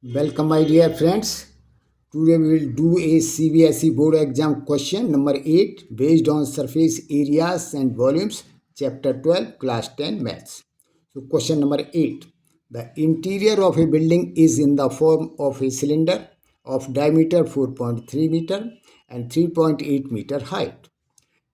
Welcome, my dear friends. Today we will do a CBSE board exam question number 8 based on surface areas and volumes, chapter 12, class 10 maths. So, question number 8. The interior of a building is in the form of a cylinder of diameter 4.3 meter and 3.8 meter height,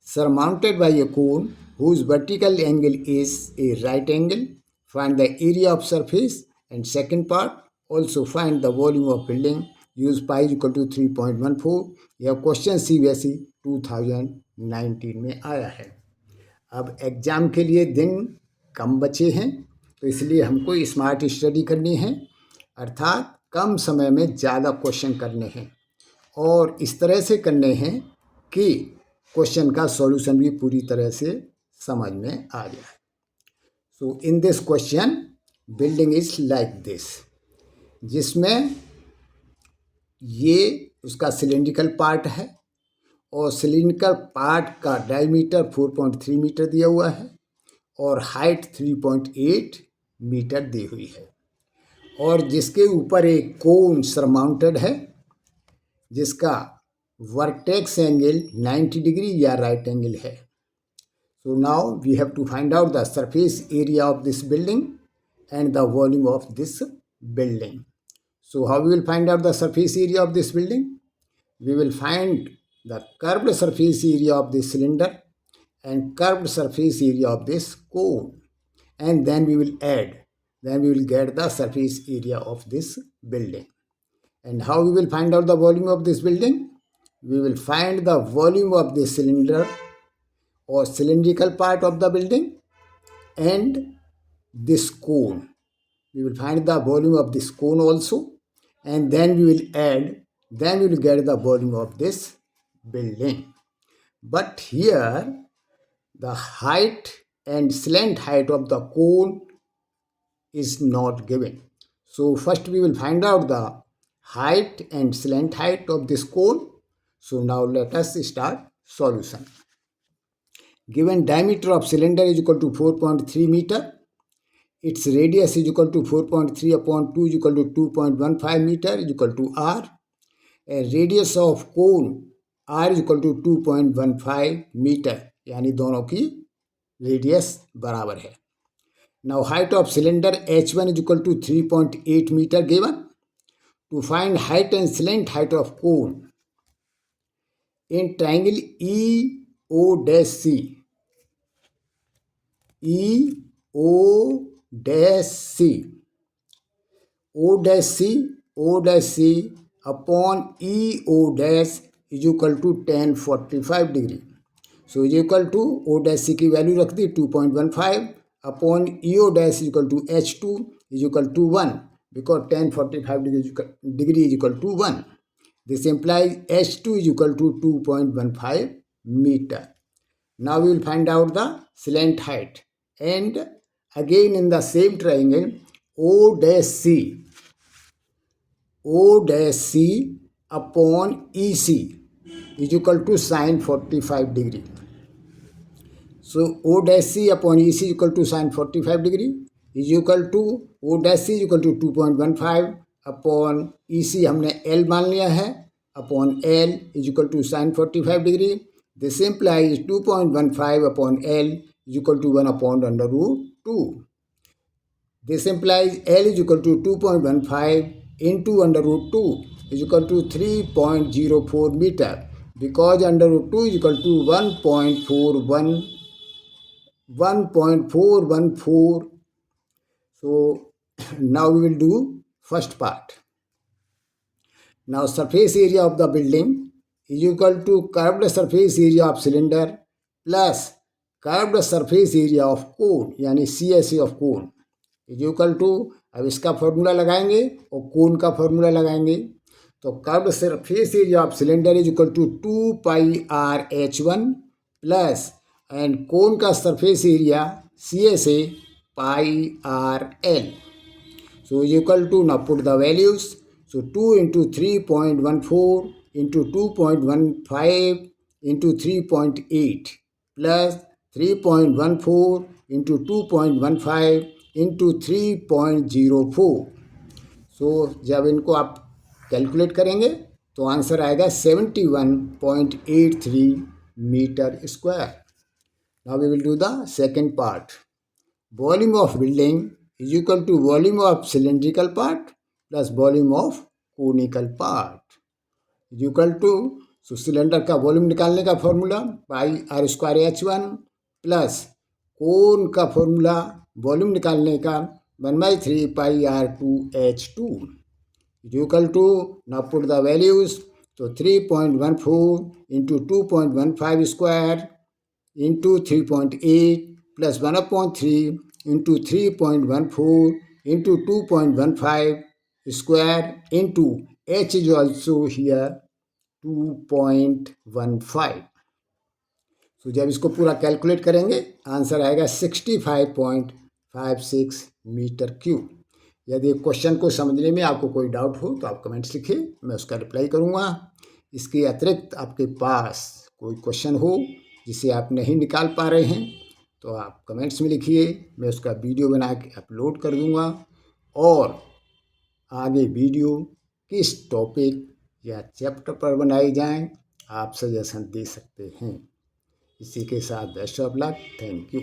surmounted by a cone whose vertical angle is a right angle. Find the area of surface, and second part, also find the volume of building. Use pi is equal to 3.14. यह question CBSE 2019 में आया है. अब exam के लिए दिन कम बचे हैं, तो इसलिए हमको स्मार्ट स्टडी करनी है, अर्थात कम समय में ज़्यादा क्वेश्चन करने हैं और इस तरह से करने हैं कि क्वेश्चन का सॉल्यूशन भी पूरी तरह से समझ में आ जाए. So in this question building is like this, जिसमें ये उसका सिलेंड्रिकल पार्ट है और सिलिंड्रिकल पार्ट का डायमीटर 4.3 मीटर दिया हुआ है और हाइट 3.8 मीटर दी हुई है और जिसके ऊपर एक कोन सरमाउंटेड है जिसका वर्टेक्स एंगल 90 डिग्री या राइट एंगल है. So now we have to find out the surface area of this building and the volume of this building. So how we will find out the surface area of this building? We will find the curved surface area of this cylinder and curved surface area of this cone, and then we will add. Then we will get the surface area of this building. And how we will find out the volume of this building? We will find the volume of this cylinder or cylindrical part of the building and this cone. We will find the volume of this cone also, and then we will add, then we will get the volume of this building. But here the height and slant height of the cone is not given. So first we will find out the height and slant height of this cone. So now let us start solution. Given diameter of cylinder is equal to 4.3 meter, its radius is equal to 4.3 upon 2 is equal to 2.15 meter is equal to r. A radius of cone r is equal to 2.15 meter, यानी दोनों की radius बराबर है. Now height of cylinder h1 is equal to 3.8 meter given. To find height and slant height of cone in triangle EOC, OC upon EO dash is equal to tan 45 degree. So is equal to OC की value रख दी 2.15 upon EO dash is equal to H2 is equal to 1 because tan 45 degree is equal to 1. This implies H2 is equal to 2.15 meter. Now we will find out the slant height, and again in the same triangle OC upon EC is equal to sin 45 degree. So OC upon EC is equal to sin 45 degree is equal to OC is equal to 2.15 upon EC हमने L मान लिया है upon L is equal to sin 45 degree. This implies 2.15 upon L is equal to 1 upon under root 2. This implies L is equal to 2.15 into under root 2 is equal to 3.04 meter because under root 2 is equal to 1.414. So now we will do first part. Now surface area of the building is equal to curved surface area of cylinder plus curved surface area of cone, यानी CSA of cone is equal to, अब इसका formula लगाएंगे और कोन का formula लगाएंगे. तो curved surface area of cylinder is equal to 2 pi r H1 plus and cone का surface area CSA pi r L. So is equal to, now put the values. So 2 into 3.14 into 2.15 into 3.8 plus 3.14 into 2.15 into 3.04. So जब इनको आप calculate करेंगे तो answer आएगा 71.83 metre square. Now we will do the second part. Volume of building is equal to volume of cylindrical part plus volume of conical part is equal to. So cylinder का volume निकालने का formula pi r square H1 plus cone का formula volume निकालने का 1/3 पाई R2 H2 is equal to. Now put the values. So 3.14 into 2.15 square into 3.8 plus 1/3 into 3.14 into 2.15 square into H is also here 2.15. तो जब इसको पूरा calculate करेंगे answer आएगा 65.56 metre cube. यदि क्वेश्चन को समझने में आपको कोई डाउट हो तो आप कमेंट्स लिखिए, मैं उसका रिप्लाई करूँगा. इसके अतिरिक्त आपके पास कोई क्वेश्चन हो जिसे आप नहीं निकाल पा रहे हैं तो आप कमेंट्स में लिखिए, मैं उसका वीडियो बना के अपलोड कर दूँगा. और आगे वीडियो किस टॉपिक या चैप्टर पर बनाई जाएं आप सजेशन दे सकते हैं. इसी के साथ best of luck. Thank you.